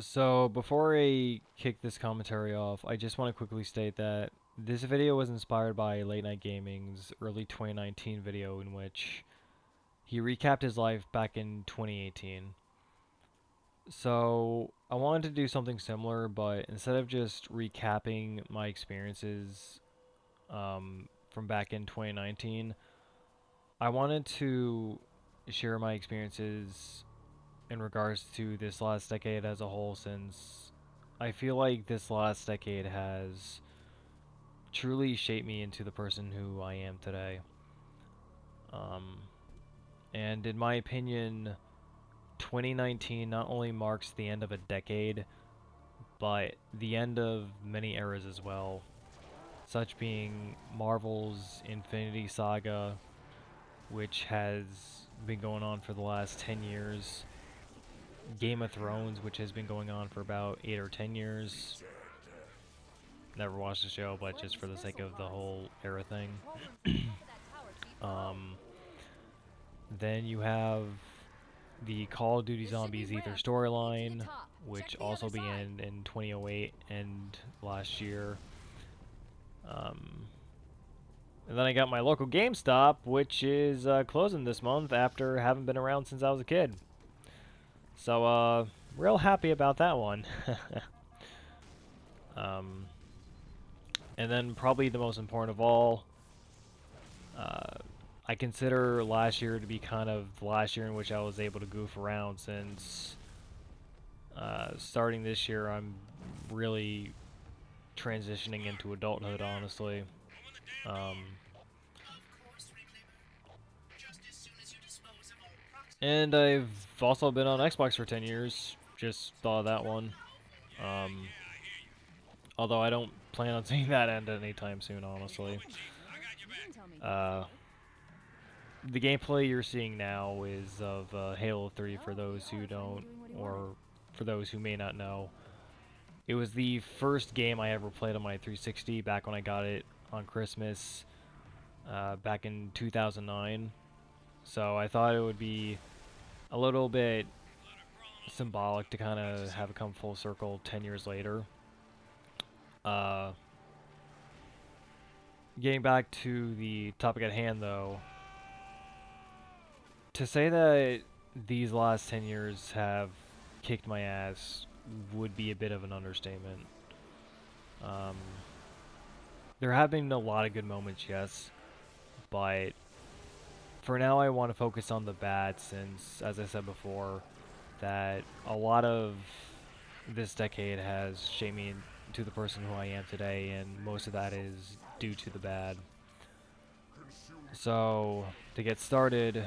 So before I kick this commentary off, I just want to quickly state that this video was inspired by Late Night Gaming's early 2019 video in which he recapped his life back in 2018. So I wanted to do something similar, but instead of just recapping my experiences from back in 2019, I wanted to share my experiences in regards to this last decade as a whole, since I feel like this last decade has truly shaped me into the person who I am today. Um, and in my opinion, 2019 not only marks the end of a decade, but the end of many eras as well, such being Marvel's Infinity Saga, which has been going on for the last 10 years, Game of Thrones, which has been going on for about 8 or 10 years. Never watched the show, but just for the sake of the whole era thing. um, then you have the Call of Duty Zombies Ether storyline, which also began in 2008 and last year. Um, and then I got my local GameStop, which is closing this month after having been around since I was a kid. So, real happy about that one. um, and then probably the most important of all, uh, I consider last year to be kind of the last year in which I was able to goof around, since starting this year I'm really transitioning into adulthood, honestly. Um, and I've also been on Xbox for 10 years, just thought of that one. Um, although I don't plan on seeing that end anytime soon, honestly. Uh, the gameplay you're seeing now is of Halo 3 for those who don't, or for those who may not know. It was the first game I ever played on my 360 back when I got it on Christmas back in 2009. So I thought it would be a little bit symbolic to kind of have it come full circle 10 years later. Uh, Getting back to the topic at hand, though, to say that these last 10 years have kicked my ass would be a bit of an understatement. Um, there have been a lot of good moments, yes, but for now I want to focus on the bad, since, as I said before, that a lot of this decade has shaped me into the person who I am today, and most of that is due to the bad. So, to get started,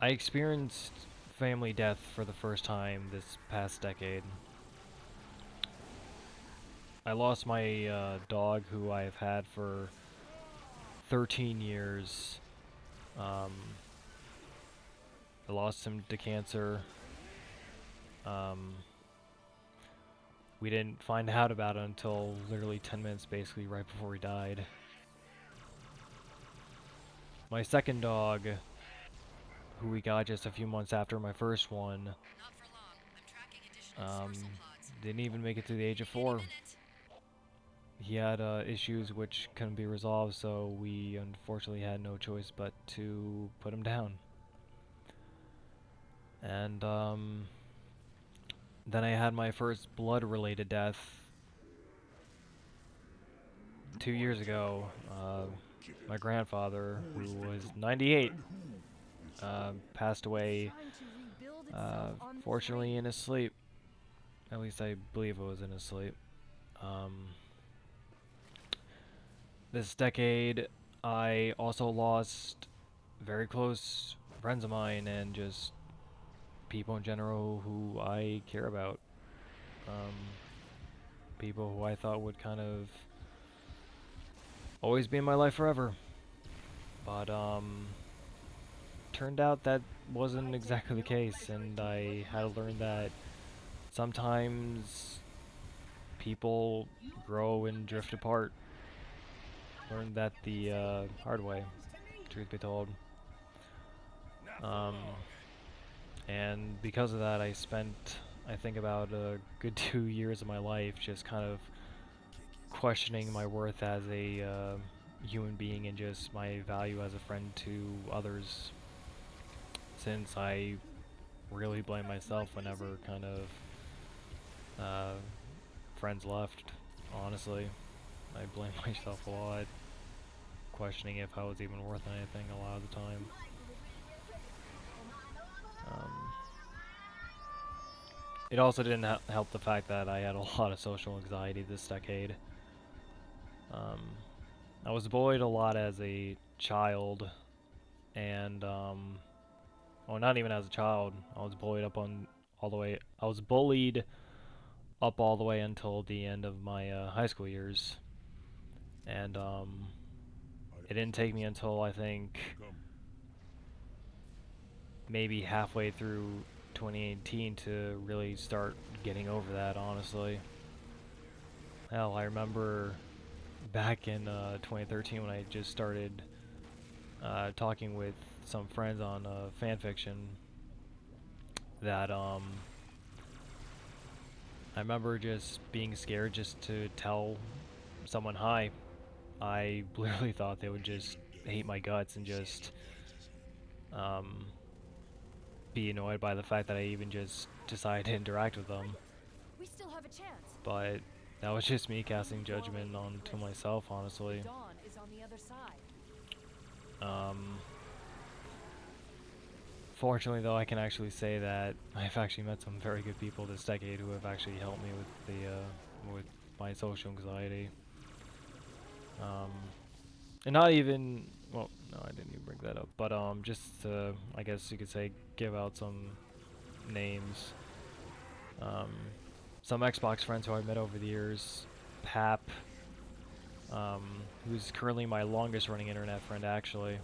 I experienced family death for the first time this past decade. I lost my dog, who I've had for 13 years. Um, I lost him to cancer. Um, we didn't find out about it until literally 10 minutes, basically, right before he died. My second dog, who we got just a few months after my first one, um, didn't even make it to the age of 4. He had issues which couldn't be resolved, so we unfortunately had no choice but to put him down. And then I had my first blood-related death 2 years ago. My grandfather, who was 98, passed away, fortunately in his sleep. At least I believe it was in his sleep. Um, this decade, I also lost very close friends of mine and just people in general who I care about. Um, People who I thought would kind of always be in my life forever. But, turned out that wasn't exactly the case, and I had to learn that sometimes people grow and drift apart. Learned that the hard way, truth be told. Um, And because of that, I spent, I think, about a good 2 years of my life just kind of questioning my worth as a human being and just my value as a friend to others, since I really blame myself whenever kind of uh, friends left. Honestly, I blame myself a lot, questioning if I was even worth anything a lot of the time. Um, it also didn't help the fact that I had a lot of social anxiety this decade. Um, I was bullied a lot as a child, and well, not even as a child. I was bullied up on all the way. I was bullied up all the way until the end of my high school years, and it didn't take me until I think maybe halfway through 2018 to really start getting over that. Honestly, hell, I remember back in 2013 when I just started talking with some friends on fan fiction that I remember just being scared just to tell someone hi. I literally thought they would just hate my guts and just um, be annoyed by the fact that I even just decided to interact with them. We still have a chance. But that was just me casting judgment onto myself, honestly. Dawn is on the other side. Um, Fortunately, though, I can actually say that I've actually met some very good people this decade who have actually helped me with with my social anxiety. Um, and not even, well, no, I didn't even bring that up, but just to, I guess you could say, give out some names. Um, some Xbox friends who I've met over the years, Pap, um, who's currently my longest running internet friend, actually.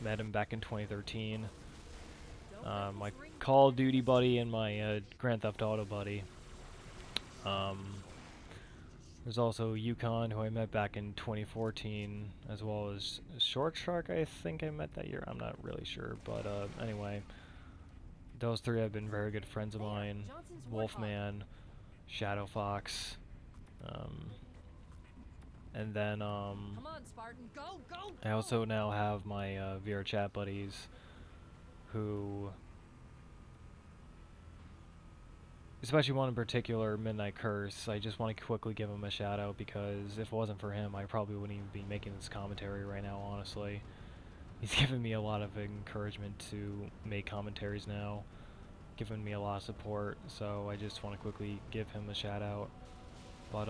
Met him back in 2013. My Call of Duty buddy and my Grand Theft Auto buddy. Um, there's also Yukon, who I met back in 2014, as well as Short Shark, I think I met that year. I'm not really sure, but anyway, those three have been very good friends of mine. Wolfman, Shadow Fox, um, and then Come on, Spartan, go, go, I go! also now have my VR chat buddies, who, especially one in particular, Midnight Curse. I just want to quickly give him a shout out because if it wasn't for him, I probably wouldn't even be making this commentary right now, honestly. He's given me a lot of encouragement to make commentaries now, given me a lot of support, so I just want to quickly give him a shout out. But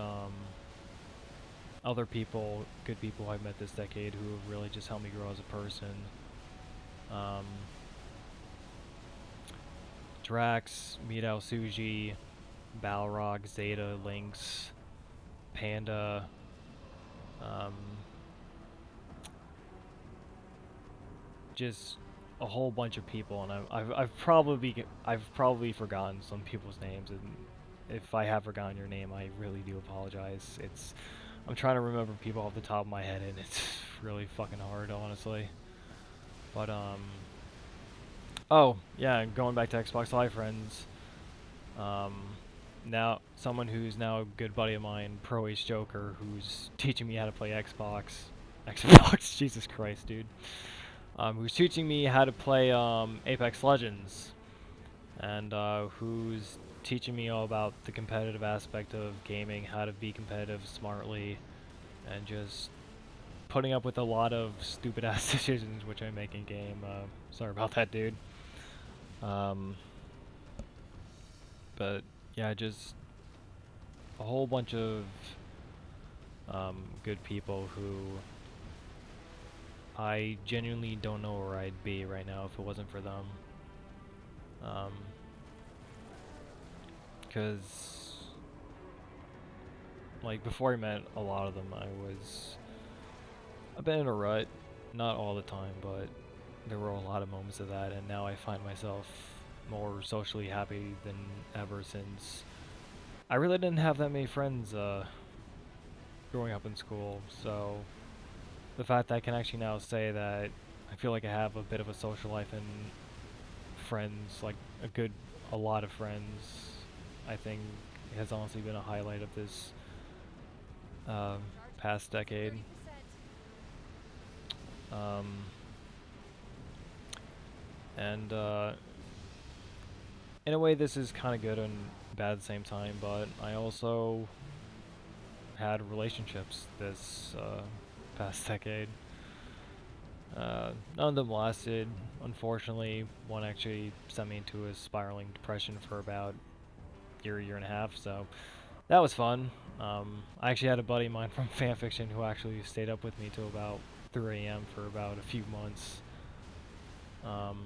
other people, good people I've met this decade who have really just helped me grow as a person. Um, Drax, Midao Suji, Balrog, Zeta, Lynx, Panda, um, just a whole bunch of people, and I've probably forgotten some people's names, and if I have forgotten your name, I really do apologize. I'm trying to remember people off the top of my head, and it's really fucking hard, honestly. But oh yeah, going back to Xbox Live friends. Um, Now someone who's now a good buddy of mine, Pro Ace Joker, who's teaching me how to play Xbox. Xbox, Jesus Christ, dude. Who's teaching me how to play Apex Legends, and who's teaching me all about the competitive aspect of gaming, how to be competitive smartly, and just putting up with a lot of stupid ass decisions which I make in game. Sorry about that, dude. Um, but yeah, just a whole bunch of good people who I genuinely don't know where I'd be right now if it wasn't for them. Because, like, before I met a lot of them, I've been in a rut. Not all the time, but there were a lot of moments of that, and now I find myself more socially happy than ever since I really didn't have that many friends growing up in school, so the fact that I can actually now say that I feel like I have a bit of a social life and friends, like a lot of friends. I think has honestly been a highlight of this um, past decade. 30%. Um, and in a way, this is kind of good and bad at the same time. But I also had relationships this past decade. None of them lasted. Unfortunately, one actually sent me into a spiraling depression for about year and a half. So that was fun. I actually had a buddy of mine from fanfiction who actually stayed up with me till about 3 a.m. for about a few months, um,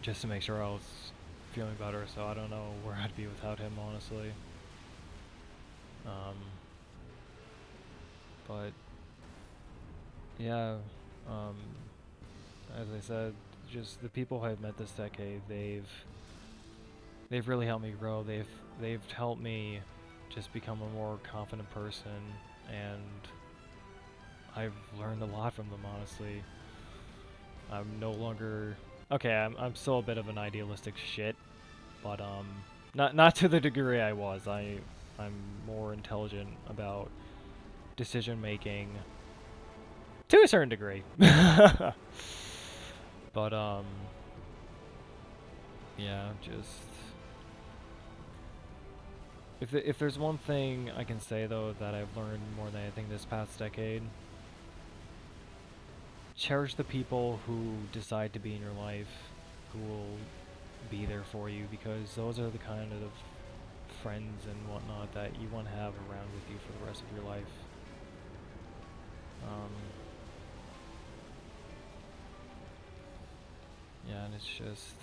just to make sure I was feeling better. So I don't know where I'd be without him, honestly. Um, but yeah, um, as I said, just the people I've met this decade, they've really helped me grow. They've helped me just become a more confident person, and I've learned a lot from them, honestly. I'm no longer okay. I'm still a bit of an idealistic shit, but not to the degree I was. I'm more intelligent about decision making to a certain degree. But yeah, just if there's one thing I can say though that I've learned more than anything this past decade, cherish the people who decide to be in your life, who will be there for you, because those are the kind of friends and whatnot that you want to have around with you for the rest of your life. Um, yeah, and it's just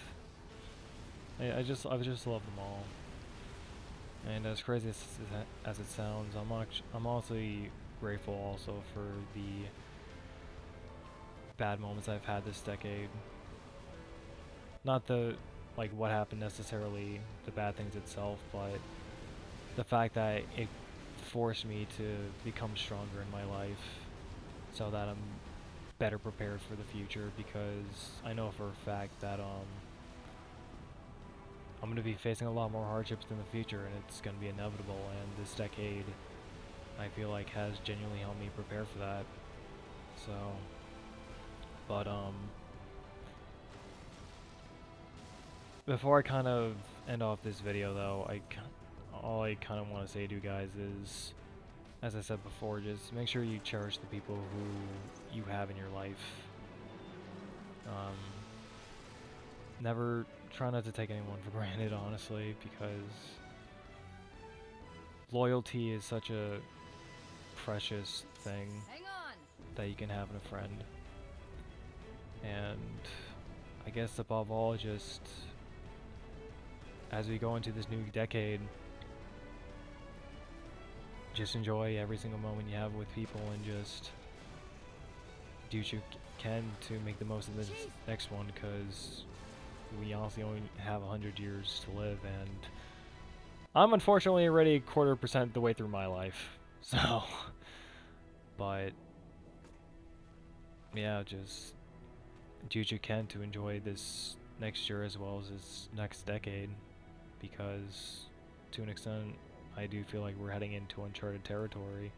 I just love them all. And as crazy as it sounds, I'm honestly grateful also for the bad moments I've had this decade. Not the like what happened necessarily, the bad things itself, but the fact that it forced me to become stronger in my life so that I'm better prepared for the future, because I know for a fact that I'm going to be facing a lot more hardships in the future, and it's going to be inevitable, and this decade I feel like has genuinely helped me prepare for that. So, but before I kind of end off this video though, all I kind of want to say to you guys is, as I said before, just make sure you cherish the people who you have in your life. Um, Never try not to take anyone for granted, honestly, because loyalty is such a precious thing Hang on. that you can have in a friend. And I guess above all, just as we go into this new decade, just enjoy every single moment you have with people, and just do what you can to make the most of this Jeez. next one, because we honestly only have 100 years to live, and I'm unfortunately already 1/4% the way through my life. So, but yeah, just do what you can to enjoy this next year as well as this next decade, because to an extent, I do feel like we're heading into uncharted territory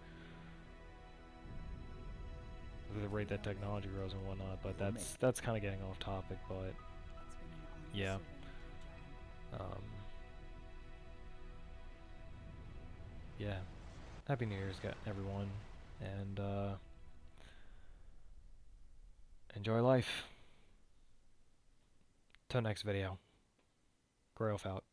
with the rate that technology grows and whatnot. But that's kind of getting off topic. But yeah, um, yeah. Happy New Year's, everyone, and enjoy life. Till next video. Graywolf out.